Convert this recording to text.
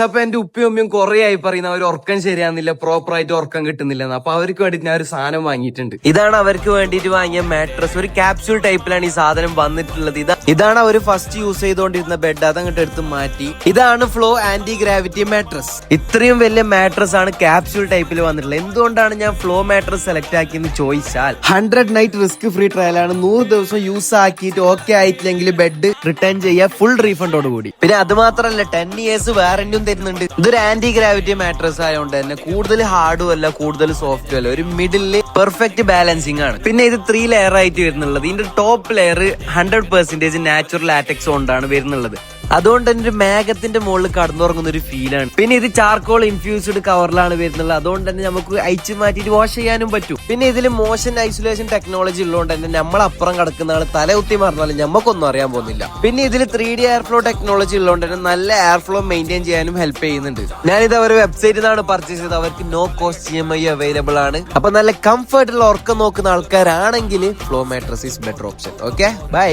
അപ്പൊ എന്റെ ഉപ്പയും ഉമ്മയും കുറെ ആയി പറയുന്ന അവർ ഉറക്കം ശരിയാകുന്നില്ല, പ്രോപ്പർ ആയിട്ട് ഉറക്കം കിട്ടുന്നില്ല. അപ്പൊ അവർക്ക് വേണ്ടിട്ട് ഞാൻ ഒരു സാധനം വാങ്ങിയിട്ടുണ്ട്. ഇതാണ് അവർക്ക് വേണ്ടിട്ട് വാങ്ങിയ മാട്രസ്. ഒരു ക്യാപ്സ്യൂൾ ടൈപ്പിലാണ് ഈ സാധനം വന്നിട്ടുള്ളത്. ഇതാണ് അവർ ഫസ്റ്റ് യൂസ് ചെയ്തുകൊണ്ടിരുന്ന ബെഡ്. അതങ്ങോട്ട് എടുത്ത് മാറ്റി. ഇതാണ് ഫ്ലോ ആന്റി ഗ്രാവിറ്റി മാട്രസ്. ഇത്രയും വലിയ മാട്രസ് ആണ് ക്യാപ്സ്യൂൾ ടൈപ്പിൽ വന്നിട്ടുള്ളത്. എന്തുകൊണ്ടാണ് ഞാൻ ഫ്ലോ മാട്രസ് സെലക്ട് ആക്കിയെന്ന് ചോദിച്ചാൽ 100 നൈറ്റ് റിസ്ക് ഫ്രീ ട്രയൽ ആണ്. 100 ദിവസം യൂസ് ആക്കിയിട്ട് ഓക്കെ ആയിട്ടില്ലെങ്കിൽ ബെഡ് റിട്ടേൺ ചെയ്യുക ഫുൾ റീഫണ്ടോട് കൂടി. പിന്നെ അത് മാത്രമല്ല 10 ഇയേഴ്സ് വാറന്റിയും തരുന്നുണ്ട്. ഇതൊരു ആന്റി ഗ്രാവിറ്റി മാട്രസ് ആയതുകൊണ്ട് തന്നെ കൂടുതൽ ഹാർഡും അല്ല കൂടുതൽ സോഫ്റ്റും അല്ല, ഒരു മിഡില് പെർഫെക്റ്റ് ബാലൻസിങ് ആണ്. പിന്നെ ഇത് 3 ലെയർ ആയിട്ട് വരുന്നുള്ളത്. ഇതിന്റെ ടോപ്പ് ലെയർ 100% നാച്ചുറൽ ലാറ്റക്സ് കൊണ്ടാണ് വരുന്നുള്ളത്. അതുകൊണ്ട് തന്നെ ഒരു മേഘത്തിന്റെ മുകളിൽ കടന്നുറങ്ങുന്ന ഒരു ഫീലാണ്. പിന്നെ ഇത് ചാർക്കോൾ ഇൻഫ്യൂസ്ഡ് കവറിലാണ് വരുന്നത്. അതുകൊണ്ട് തന്നെ നമുക്ക് അയച്ചു മാറ്റിയിട്ട് വാഷ് ചെയ്യാനും പറ്റും. പിന്നെ ഇതിൽ മോഷൻ ഐസൊലേഷൻ ടെക്നോളജി ഉള്ളതുകൊണ്ട് തന്നെ നമ്മളപ്പുറം കിടക്കുന്ന ആൾ തലകുത്തി മറന്നാലും നമുക്കൊന്നും അറിയാൻ പോകുന്നില്ല. പിന്നെ ഇതിൽ 3D എയർ ഫ്ലോ ടെക്നോളജി ഉള്ളതുകൊണ്ട് തന്നെ നല്ല എയർ ഫ്ലോ മെയിൻറ്റെയിൻ ചെയ്യാനും ഹെൽപ്പ് ചെയ്യുന്നുണ്ട്. ഞാനിത് അവരുടെ വെബ്സൈറ്റിൽ നിന്നാണ് പർച്ചേസ് ചെയ്തത്. അവർക്ക് നോ കോസ്റ്റ് EMI അവൈലബിൾ ആണ്. അപ്പൊ നല്ല കംഫർട്ടുള്ള ഉറക്കം നോക്കുന്ന ആൾക്കാരാണെങ്കിൽ flow mattress is better option. Okay, by.